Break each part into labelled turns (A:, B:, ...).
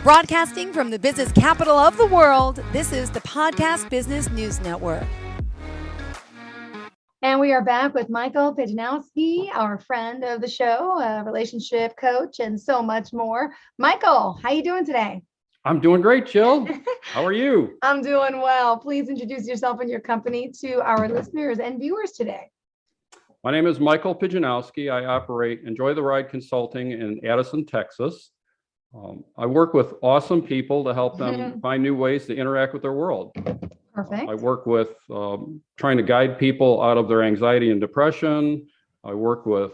A: Broadcasting from the business capital of the world, this is the Podcast Business News Network.
B: And we are back with Michael Pijanowski, our friend of the show, a relationship coach, and so much more. Michael, how you doing today?
C: I'm doing great, Jill. How are you?
B: I'm doing well. Please introduce yourself and your company to our listeners and viewers today.
C: My name is Michael Pijanowski. I operate Enjoy the Ride Consulting in Addison, Texas. I work with awesome people to help them find new ways to interact with their world.
B: Perfect.
C: I work with trying to guide people out of their anxiety and depression. I work with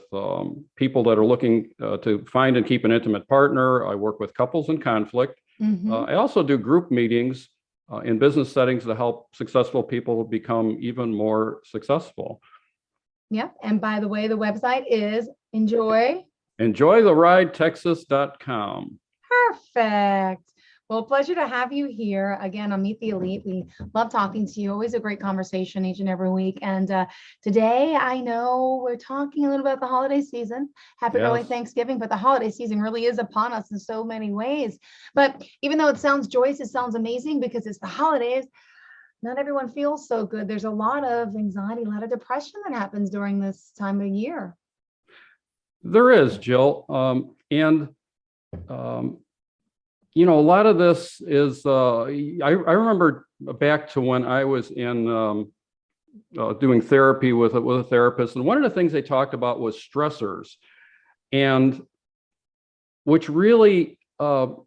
C: people that are looking to find and keep an intimate partner. I work with couples in conflict. I also do group meetings in business settings to help successful people become even more successful.
B: Yep. And by the way, the website is
C: enjoytheridetexas.com.
B: Perfect. Well, pleasure to have you here again on Meet the Elite. We love talking to you. Always a great conversation each and every week. And today, I know we're talking a little about the holiday season. Happy early Thanksgiving, but the holiday season really is upon us in so many ways. But even though it sounds joyous, it sounds amazing because it's the holidays. Not everyone feels so good. There's a lot of anxiety, a lot of depression that happens during this time of year.
C: There is, Jill. You know, a lot of this is, I remember back to when I was in doing therapy with a therapist, and one of the things they talked about was stressors, and which really kind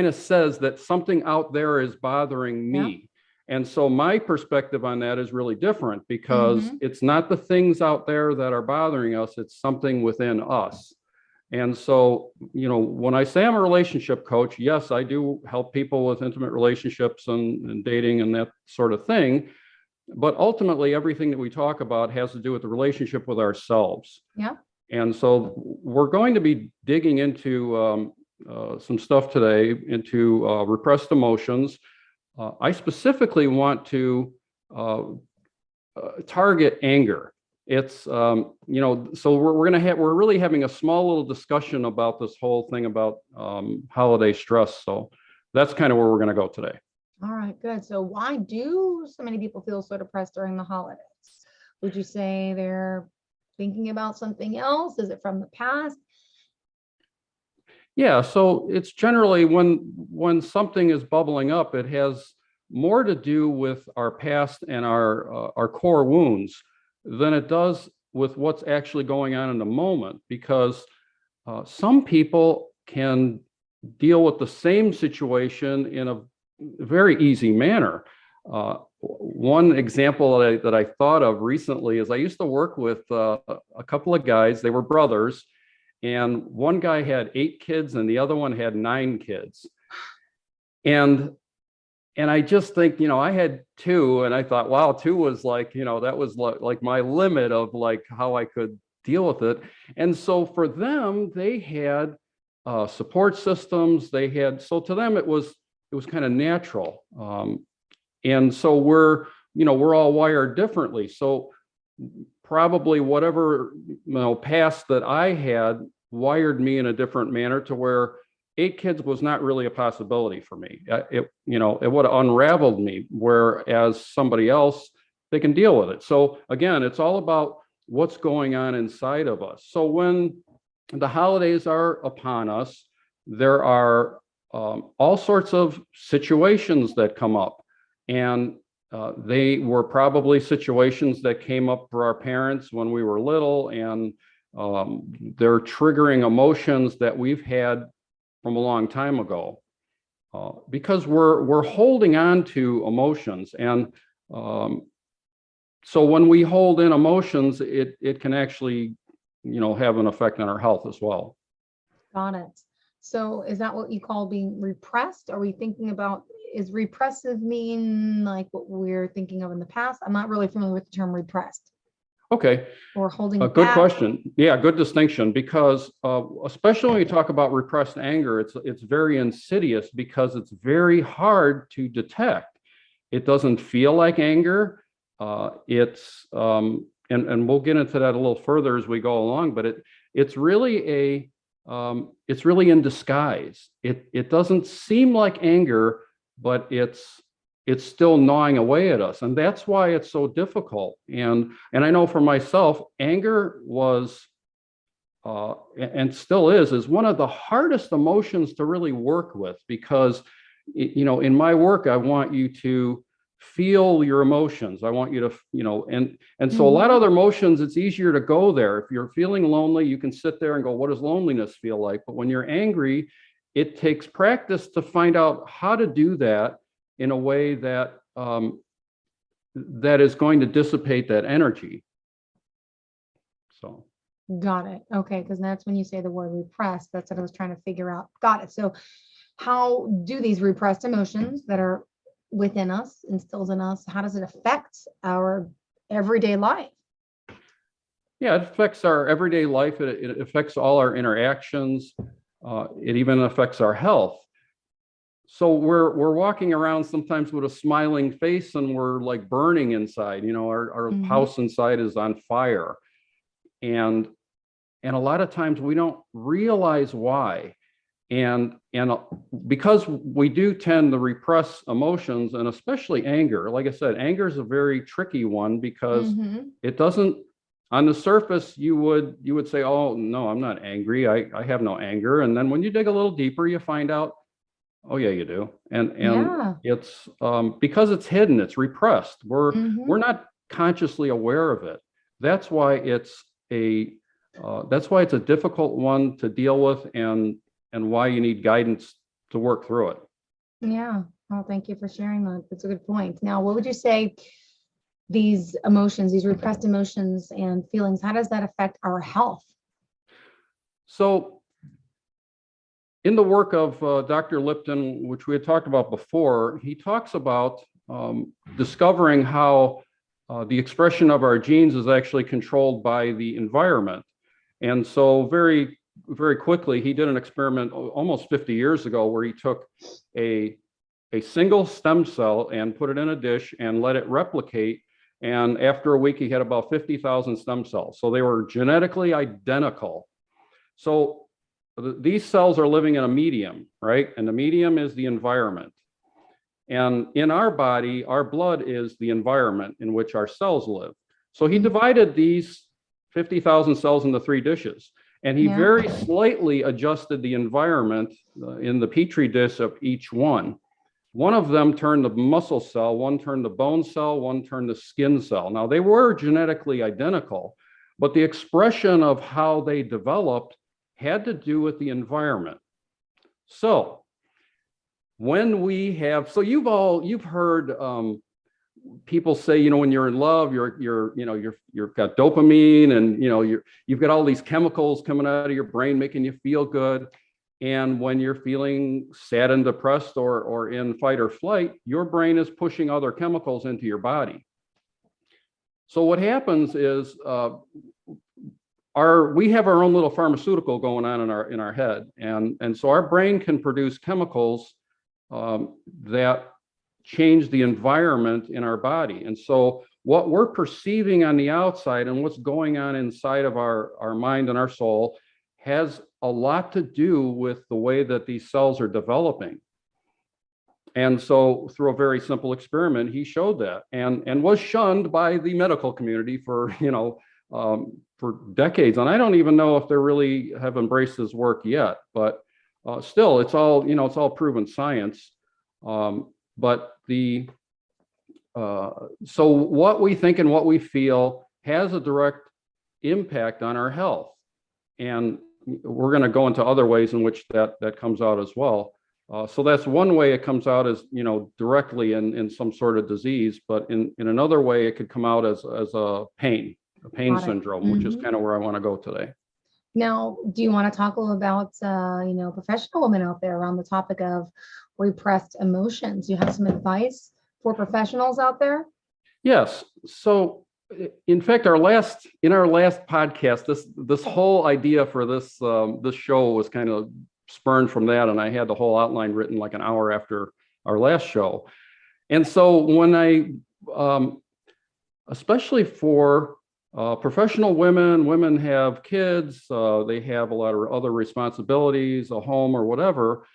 C: of says that something out there is bothering me. Yeah. And so my perspective on that is really different because it's not the things out there that are bothering us, it's something within us. And so, you know, when I say I'm a relationship coach, yes, I do help people with intimate relationships and dating and that sort of thing. But ultimately, everything that we talk about has to do with the relationship with ourselves.
B: Yeah.
C: And so we're going to be digging into some stuff today, into repressed emotions. I specifically want to target anger. It's, you know, so we're really having a small little discussion about this whole thing about holiday stress. So that's kind of where we're going to go today.
B: All right, good. So why do so many people feel so depressed during the holidays? Would you say they're thinking about something else? Is it from the past?
C: Yeah, so it's generally when something is bubbling up, it has more to do with our past and our core wounds than it does with what's actually going on in the moment, because some people can deal with the same situation in a very easy manner. One example that I thought of recently is I used to work with a couple of guys. They were brothers, and one guy had 8 kids and the other one had 9 kids. And I just think, you know, I had 2 and I thought, wow, 2 was like, you know, that was like my limit of like how I could deal with it. And so for them, they had support systems. So to them, it was kind of natural. And so we're all wired differently. So probably whatever, past that I had wired me in a different manner to where 8 kids was not really a possibility for me. It would have unraveled me, whereas somebody else, they can deal with it. So again, it's all about what's going on inside of us. So when the holidays are upon us, there are all sorts of situations that come up. And they were probably situations that came up for our parents when we were little, and they're triggering emotions that we've had from a long time ago, because we're holding on to emotions, and so when we hold in emotions, it can actually, have an effect on our health as well.
B: Got it. So is that what you call being repressed? Are we thinking about, is repressive mean like what we're thinking of in the past? I'm not really familiar with the term repressed.
C: Okay.
B: Or holding
C: a good question. Yeah, good distinction, because especially when you talk about repressed anger, it's very insidious because it's very hard to detect. It doesn't feel like anger. And we'll get into that a little further as we go along, but it's really it's really in disguise. It doesn't seem like anger, but it's still gnawing away at us, and that's why it's so difficult. And I know for myself, anger was and still is one of the hardest emotions to really work with, because in my work, I want you to feel your emotions. I want you to, and so a lot of other emotions, it's easier to go there. If you're feeling lonely, you can sit there and go, what does loneliness feel like? But when you're angry, it takes practice to find out how to do that in a way that that is going to dissipate that energy. So.
B: Got it. Okay, because that's when you say the word repressed. That's what I was trying to figure out. Got it. So how do these repressed emotions that are within us, instills in us, how does it affect our everyday life?
C: Yeah, it affects our everyday life. It affects all our interactions. It even affects our health. So we're walking around sometimes with a smiling face, and we're like burning inside. Our house inside is on fire. And a lot of times we don't realize why. And because we do tend to repress emotions, and especially anger. Like I said, anger is a very tricky one, because it doesn't, on the surface, you would say, oh, no, I'm not angry. I have no anger. And then when you dig a little deeper, you find out, oh, yeah, you do. And it's because it's hidden, it's repressed. We're not consciously aware of it. That's why it's a difficult one to deal with, and why you need guidance to work through it.
B: Yeah. Well, thank you for sharing that. That's a good point. Now, what would you say these emotions, these repressed emotions and feelings, how does that affect our health?
C: So in the work of Dr. Lipton, which we had talked about before, he talks about discovering how the expression of our genes is actually controlled by the environment. And so very, very quickly, he did an experiment almost 50 years ago where he took a single stem cell and put it in a dish and let it replicate. And after a week, he had about 50,000 stem cells. So they were genetically identical. So these cells are living in a medium, right? And the medium is the environment. And in our body, our blood is the environment in which our cells live. So he divided these 50,000 cells into 3 dishes, and he very slightly adjusted the environment in the petri dish of each one. One of them turned the muscle cell, one turned the bone cell, one turned the skin cell. Now, they were genetically identical, but the expression of how they developed had to do with the environment. So when we have, so you've heard people say, when you're in love, you've got dopamine, and you've got all these chemicals coming out of your brain making you feel good. And when you're feeling sad and depressed or in fight or flight, your brain is pushing other chemicals into your body. So what happens is we have our own little pharmaceutical going on in our head, and so our brain can produce chemicals that change the environment in our body. And so what we're perceiving on the outside and what's going on inside of our mind and our soul has a lot to do with the way that these cells are developing. And so through a very simple experiment, he showed that, and was shunned by the medical community for decades. And I don't even know if they really have embraced his work yet, but still, it's all proven science. But so what we think and what we feel has a direct impact on our health. And we're going to go into other ways in which that comes out as well. So that's one way it comes out, as directly in some sort of disease, but in another way it could come out as a pain syndrome, which is kind of where I want to go today.
B: Now, do you want to talk a little about professional women out there around the topic of repressed emotions? You have some advice for professionals out there?
C: Yes. So in fact, in our last podcast, this whole idea for this show was kind of spurned from that, and I had the whole outline written like an hour after our last show. And so when I especially for professional women have kids, they have a lot of other responsibilities, a home or whatever.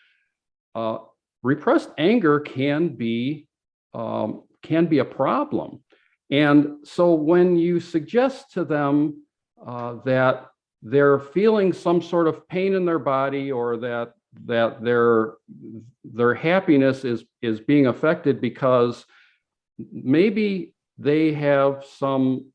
C: Repressed anger can be a problem. And so when you suggest to them that they're feeling some sort of pain in their body, or that their happiness is being affected because maybe they have some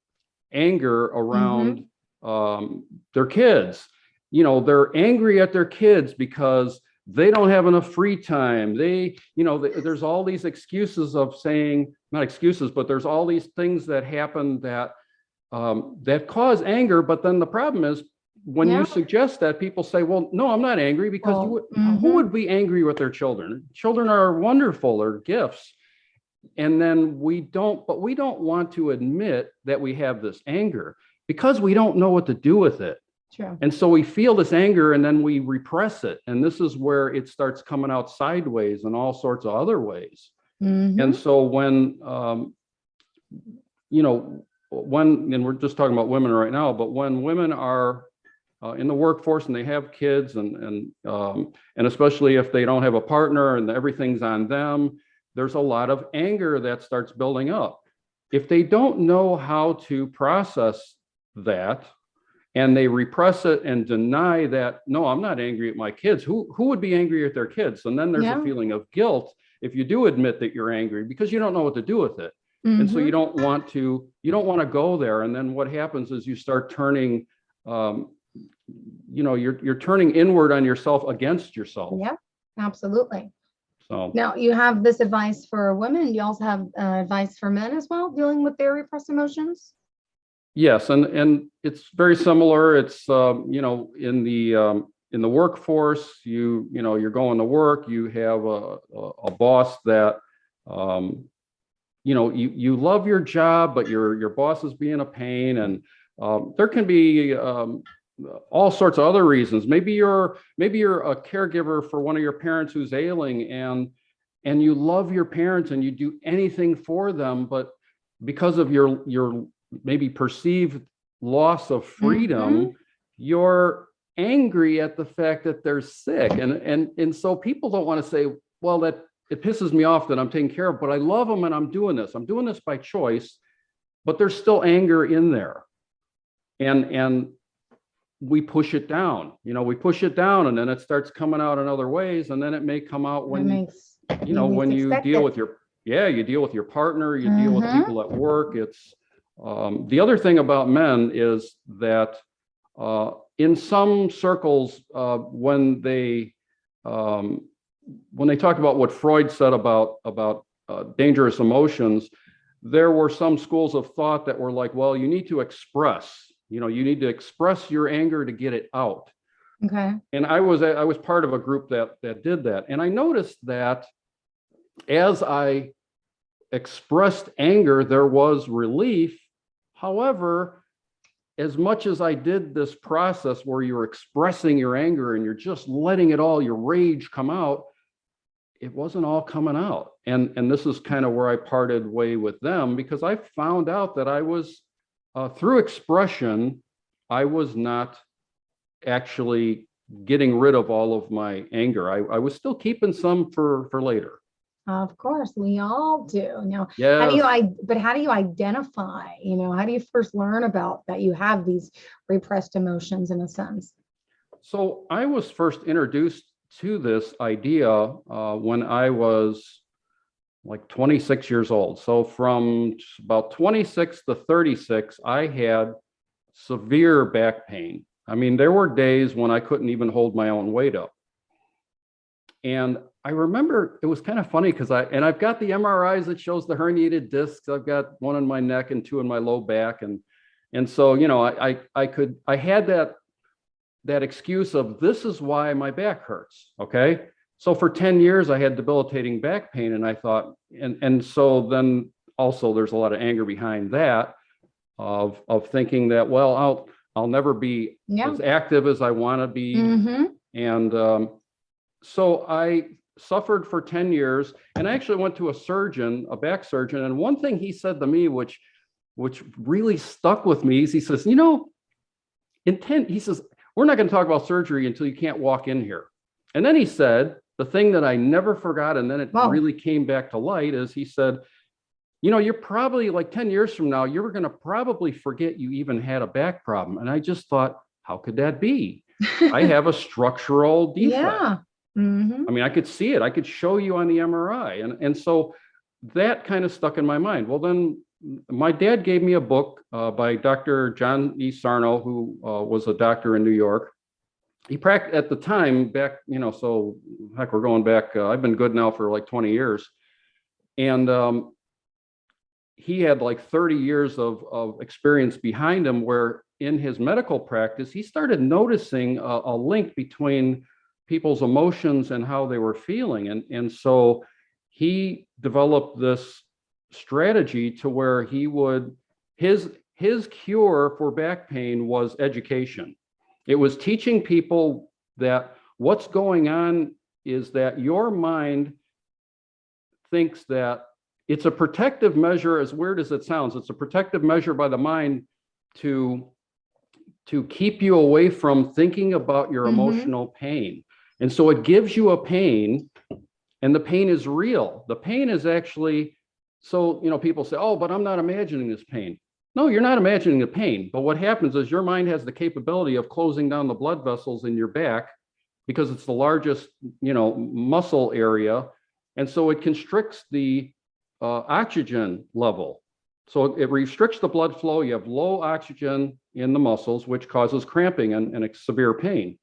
C: anger around their kids. They're angry at their kids because they don't have enough free time. There's all these excuses of saying, not excuses, but there's all these things that happen that cause anger. But then the problem is, when you suggest that, people say, well, no, I'm not angry, because who would be angry with their children? Children are wonderful, they're gifts. And then we don't want to admit that we have this anger because we don't know what to do with it.
B: True.
C: And so we feel this anger and then we repress it. And this is where it starts coming out sideways and all sorts of other ways. And so when, and we're just talking about women right now, but when women are in the workforce and they have kids, and especially if they don't have a partner and everything's on them, there's a lot of anger that starts building up. If they don't know how to process that, and they repress it and deny that, no, I'm not angry at my kids. Who would be angry at their kids? And then there's a feeling of guilt if you do admit that you're angry, because you don't know what to do with it. And so you don't want to go there. And then what happens is you start turning, you're turning inward on yourself against yourself.
B: Yeah, absolutely.
C: So
B: now you have this advice for women. You also have advice for men as well, dealing with their repressed emotions.
C: yes, and it's very similar. It's in the workforce, you're going to work. You have a boss that you love your job, but your boss is being a pain, and there can be all sorts of other reasons. Maybe you're a caregiver for one of your parents who's ailing, and you love your parents and you do anything for them, but because of your maybe perceived loss of freedom, you're angry at the fact that they're sick. And so people don't want to say, well, that it pisses me off that I'm taking care of, but I love them and I'm doing this by choice, but there's still anger in there. And we push it down, and then it starts coming out in other ways. And then it may come out when, when you deal with your partner, you deal with people at work. It's, the other thing about men is that in some circles, when they talk about what Freud said about dangerous emotions, there were some schools of thought that were like, well, you need to express your anger to get it out.
B: Okay.
C: And I was part of a group that did that. And I noticed that as I expressed anger, there was relief. However, as much as I did this process where you're expressing your anger and you're just letting it all, your rage come out, it wasn't all coming out. And this is kind of where I parted way with them, because I found out that I was, through expression, I was not actually getting rid of all of my anger. I was still keeping some for later.
B: Of course, we all do. Now,
C: Yes.
B: how do you identify, how do you first learn about that you have these repressed emotions in a sense?
C: So I was first introduced to this idea when I was like 26 years old. So from about 26 to 36, I had severe back pain. I mean, there were days when I couldn't even hold my own weight up. And I remember it was kind of funny because I've got the MRIs that shows the herniated discs. I've got one in my neck and two in my low back. And so, I had that excuse of, this is why my back hurts. Okay. So for 10 years, I had debilitating back pain. And I thought, and so then also there's a lot of anger behind that of thinking that, well, I'll never be as active as I want to be. And so I suffered for 10 years, and I actually went to a surgeon, a back surgeon. And one thing he said to me, which which really stuck with me, is he says, he says, we're not going to talk about surgery until you can't walk in here. And then he said, the thing that I never forgot, and then it really came back to light, is he said, you're probably like 10 years from now, you're going to probably forget you even had a back problem. And I just thought, how could that be? I have a structural defect.
B: Yeah.
C: I mean, I could see it. I could show you on the MRI. And so that kind of stuck in my mind. Well, then my dad gave me a book by Dr. John E. Sarno, who was a doctor in New York. He practiced at the time back, so heck, we're going back. I've been good now for like 20 years. And he had like 30 years of experience behind him, where in his medical practice, he started noticing a link between people's emotions and how they were feeling. And so he developed this strategy to where he would, his cure for back pain was education. It was teaching people that what's going on is that your mind thinks that it's a protective measure, as weird as it sounds, it's a protective measure by the mind to keep you away from thinking about your emotional pain. And so it gives you a pain, and the pain is real. The pain is actually, so, people say, oh, but I'm not imagining this pain. No, you're not imagining the pain. But what happens is your mind has the capability of closing down the blood vessels in your back, because it's the largest, muscle area. And so it constricts the oxygen level. So it restricts the blood flow. You have low oxygen in the muscles, which causes cramping and severe pain.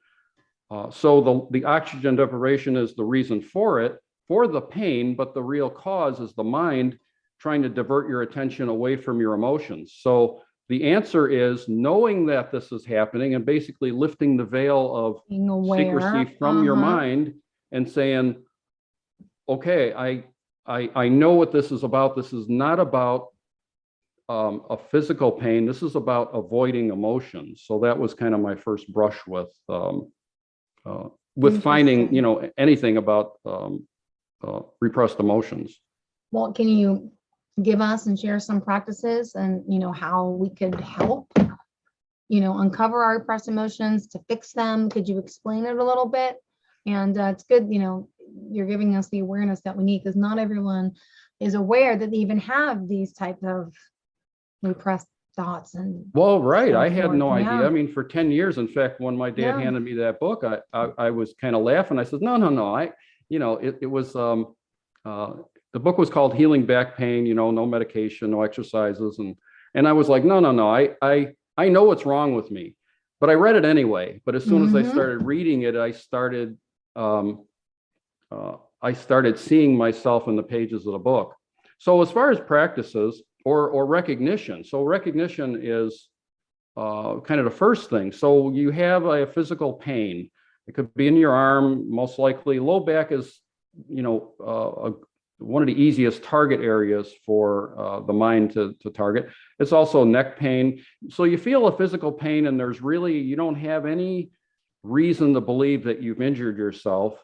C: So the oxygen deprivation is the reason for the pain, but the real cause is the mind trying to divert your attention away from your emotions. So the answer is knowing that this is happening and basically lifting the veil of secrecy from your mind and saying, okay, I know what this is about. This is not about a physical pain. This is about avoiding emotions. So that was kind of my first brush with finding, anything about repressed emotions.
B: Well, can you give us and share some practices and, how we could help, uncover our repressed emotions, to fix them? Could you explain it a little bit? And it's good, you're giving us the awareness that we need, because not everyone is aware that they even have these types of repressed thoughts. And
C: well, right.
B: so
C: I had no
B: forth.
C: idea. I mean, for 10 years, in fact, when my dad handed me that book, I was kind of laughing. I said, no. It was, the book was called Healing Back Pain, no medication, no exercises. And I was like, no. I know what's wrong with me, but I read it anyway. But as soon as I started reading it, I started seeing myself in the pages of the book. So as far as practices or recognition, so recognition is kind of the first thing. So you have a physical pain. It could be in your arm, most likely. Low back is, one of the easiest target areas for the mind to target. It's also neck pain. So you feel a physical pain, and you don't have any reason to believe that you've injured yourself.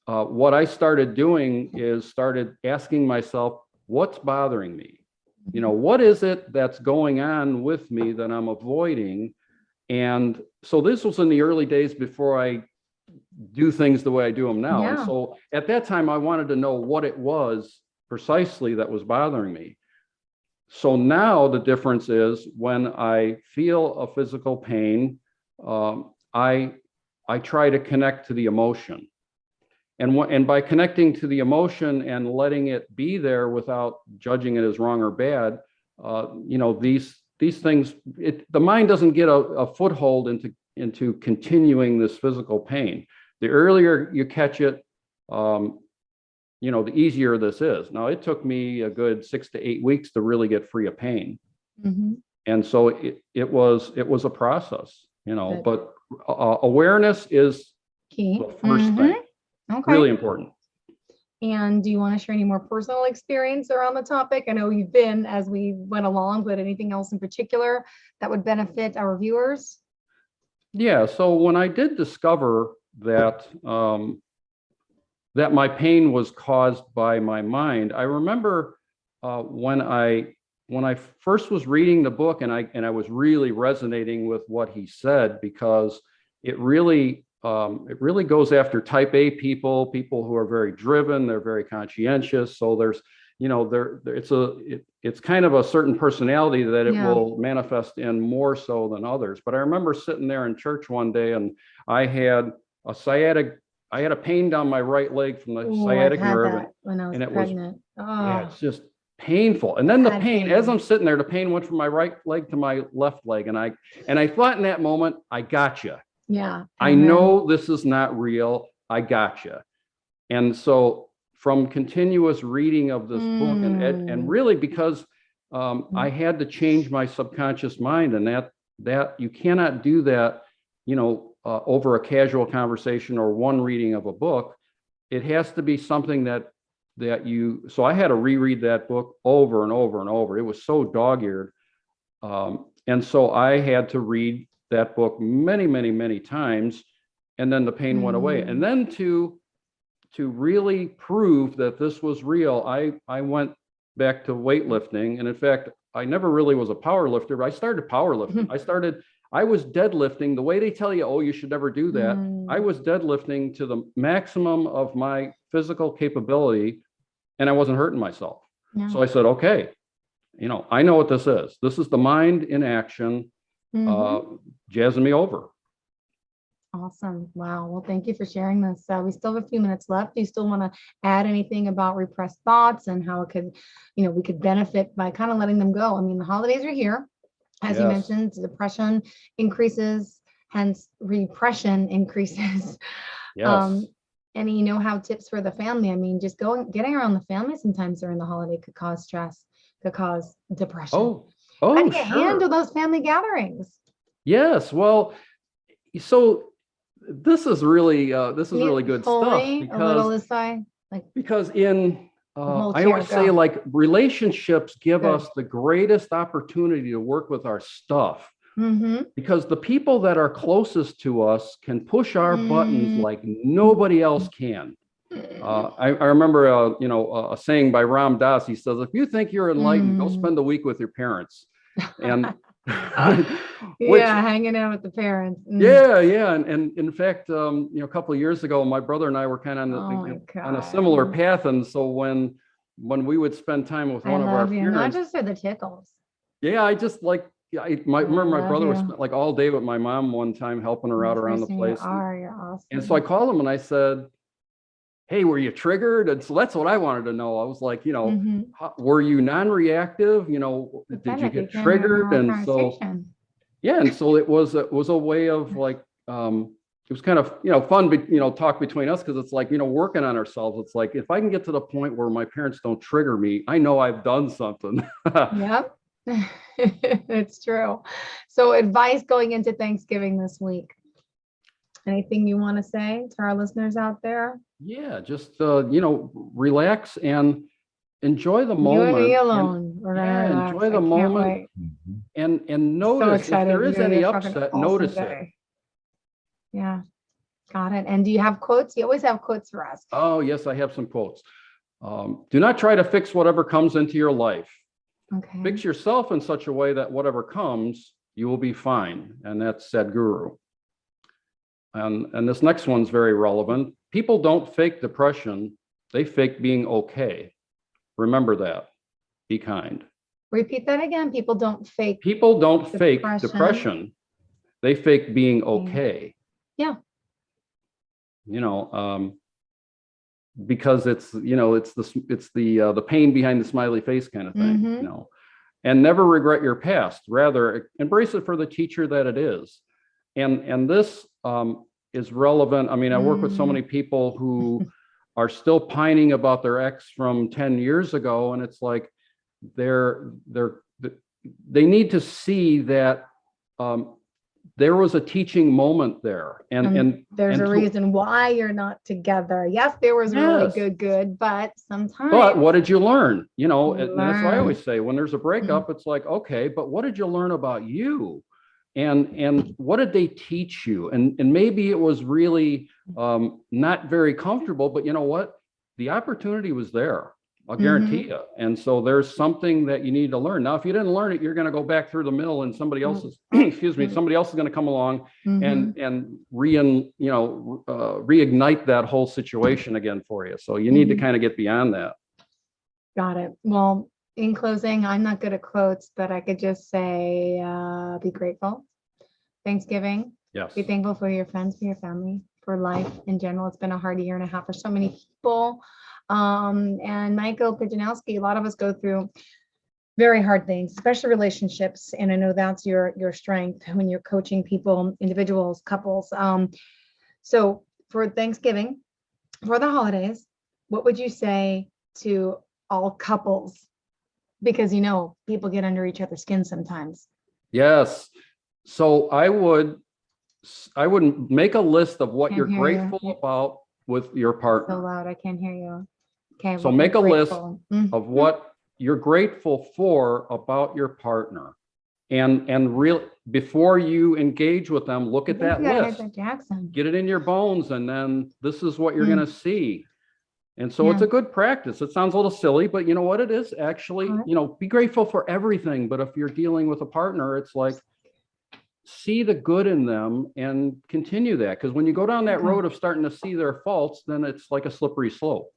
C: What I started doing is started asking myself, what's bothering me? What is it that's going on with me that I'm avoiding? And so this was in the early days before I do things the way I do them now.
B: Yeah.
C: And so at that time, I wanted to know what it was precisely that was bothering me. So now the difference is when I feel a physical pain, I try to connect to the emotion. And by connecting to the emotion and letting it be there without judging it as wrong or bad, these things, the mind doesn't get a foothold into continuing this physical pain. The earlier you catch it, the easier this is. Now, it took me a good 6 to 8 weeks to really get free of pain. And so it was a process, but awareness is
B: key.
C: the first thing.
B: Okay.
C: Really important.
B: And do you want to share any more personal experience around the topic? I know you've been as we went along, but anything else in particular that would benefit our viewers?
C: Yeah. So when I did discover that that my pain was caused by my mind, I remember when I when I first was reading the book, and I was really resonating with what he said, because it really goes after type A people who are very driven, they're very conscientious. So there's, it's kind of a certain personality that it will manifest in more so than others. But I remember sitting there in church one day, and I had a pain down my right leg from the sciatic nerve,
B: when I was
C: and it
B: pregnant.
C: it's just painful. And then the pain, as I'm sitting there, the pain went from my right leg to my left leg, and I thought in that moment, I gotcha.
B: Yeah.
C: I know this is not real. I gotcha. And so from continuous reading of this book, and really because I had to change my subconscious mind, and that you cannot do that, over a casual conversation or one reading of a book. It has to be something so I had to reread that book over and over and over. It was so dog-eared. And so I had to read that book many, many, many times, and then the pain went away. And then to really prove that this was real, I went back to weightlifting. And in fact, I never really was a power lifter, but I started powerlifting. I was deadlifting the way they tell you, oh, you should never do that. I was deadlifting to the maximum of my physical capability, and I wasn't hurting myself. So I said, okay, I know what this is. This is the mind in action, jazzing me over.
B: Awesome. Wow. Well, thank you for sharing this. We still have a few minutes left. Do you still want to add anything about repressed thoughts and how it could, we could benefit by kind of letting them go? I mean, the holidays are here. As you mentioned, depression increases, hence repression increases.
C: Yes.
B: Any know-how tips for the family? I mean, just getting around the family sometimes during the holiday could cause stress, could cause depression. How do you handle those family gatherings?
C: Yes. Well, so this is really good stuff, because in I always say, like, relationships give us the greatest opportunity to work with our stuff, because the people that are closest to us can push our buttons like nobody else can. I remember a saying by Ram Dass. He says, if you think you're enlightened, go spend a week with your parents. And
B: hanging out with the parents.
C: And in fact, a couple of years ago, my brother and I were kind of on a similar path. And so when we would spend time with one of our parents,
B: not just for the tickles.
C: I just remember my brother was like all day with my mom one time, helping her out around the place.
B: You're awesome.
C: And so I called him and I said, hey, were you triggered? And so that's what I wanted to know. I was like, were you non-reactive? Did you get triggered? And so, and so it was a way of like, it was kind of, fun, talk between us, because it's like, working on ourselves. It's like, if I can get to the point where my parents don't trigger me, I know I've done something.
B: Yep, it's true. So advice going into Thanksgiving this week. Anything you want to say to our listeners out there?
C: Yeah, just relax and enjoy the moment.
B: You and me alone.
C: Enjoy the moment, and notice if there is any upset. Notice it.
B: Yeah, got it. And do you have quotes? You always have quotes for us.
C: Oh yes, I have some quotes. Do not try to fix whatever comes into your life.
B: Okay.
C: Fix yourself in such a way that whatever comes, you will be fine. And that's Sadhguru. And this next one's very relevant. People don't fake depression. They fake being okay. Remember that. Be kind.
B: Repeat that again. People don't fake
C: depression. They fake being okay.
B: Yeah.
C: Because it's the pain behind the smiley face kind of thing, and never regret your past. Rather, embrace it for the teacher that it is. And this is relevant. I mean, I work with so many people who are still pining about their ex from 10 years ago. And it's like, they need to see that there was a teaching moment there. And
B: there's a reason why you're not together. Yes, there was really good, but sometimes.
C: But what did you learn? And that's what I always say. When there's a breakup, it's like, okay, but what did you learn about you? And what did they teach you? And maybe it was really not very comfortable, but you know what? The opportunity was there. I'll guarantee you. And so there's something that you need to learn. Now, if you didn't learn it, you're going to go back through the mill and somebody else is, somebody else is going to come along and reignite that whole situation again for you. So you need to kind of get beyond that.
B: Got it. Well, in closing, I'm not good at quotes, but I could just say, be grateful. Thanksgiving.
C: Yes.
B: Be thankful for your friends, for your family, for life in general. It's been a hard year and a half for so many people. And Michael Pijanowski, a lot of us go through very hard things, especially relationships. And I know that's your strength when you're coaching people, individuals, couples. So for Thanksgiving, for the holidays, what would you say to all couples? Because, people get under each other's skin sometimes.
C: Yes. So I would make a list of what you're grateful about with your partner.
B: So loud, I can't hear you. Okay.
C: So make a list of what you're grateful for about your partner, and real before you engage with them, look at that list. Get it in your bones, and then this is what you're going to see. And so it's a good practice. It sounds a little silly, but you know what it is actually. Be grateful for everything. But if you're dealing with a partner, it's like, see the good in them and continue that. Because when you go down that road of starting to see their faults, then it's like a slippery slope.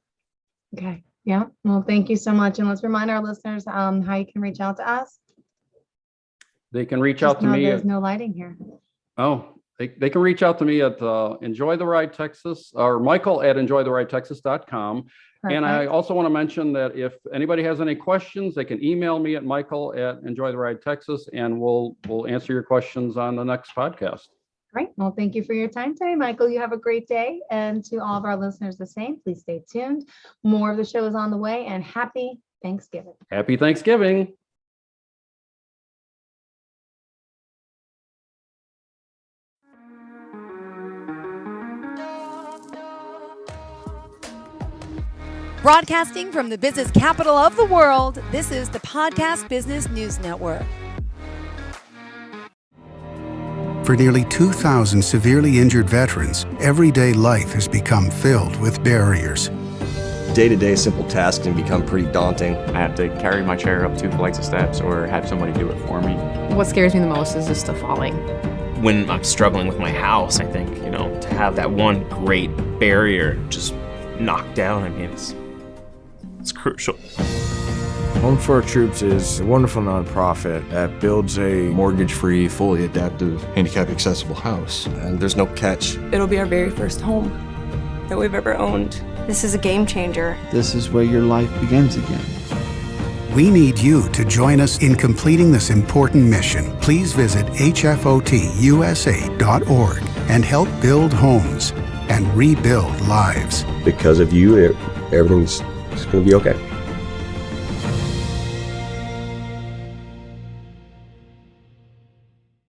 B: Okay. Yeah. Well, thank you so much. And let's remind our listeners how you can reach out to us.
C: They can reach out to me.
B: There's no lighting here.
C: Oh, they can reach out to me at Enjoy the Ride Texas or Michael at enjoytheridetexas.com. And I also want to mention that if anybody has any questions, they can email me at Michael at Enjoy the Ride Texas, and we'll answer your questions on the next podcast.
B: Great. Well, thank you for your time today, Michael. You have a great day. And to all of our listeners, the same. Please stay tuned. More of the show is on the way, and happy Thanksgiving.
C: Happy Thanksgiving.
A: Broadcasting from the business capital of the world, this is the Podcast Business News Network.
D: For nearly 2,000 severely injured veterans, everyday life has become filled with barriers.
E: Day-to-day simple tasks can become pretty daunting.
F: I have to carry my chair up 2 flights of steps or have somebody do it for me.
G: What scares me the most is just the falling.
H: When I'm struggling with my house, I think, to have that one great barrier just knocked down, it's crucial.
I: Home for Our Troops is a wonderful nonprofit that builds a
J: mortgage-free, fully adaptive, handicap-accessible house.
E: And there's no catch.
K: It'll be our very first home that we've ever owned. This is a game changer.
L: This is where your life begins again.
D: We need you to join us in completing this important mission. Please visit hfotusa.org and help build homes and rebuild lives.
E: Because of you, everything's going to be okay.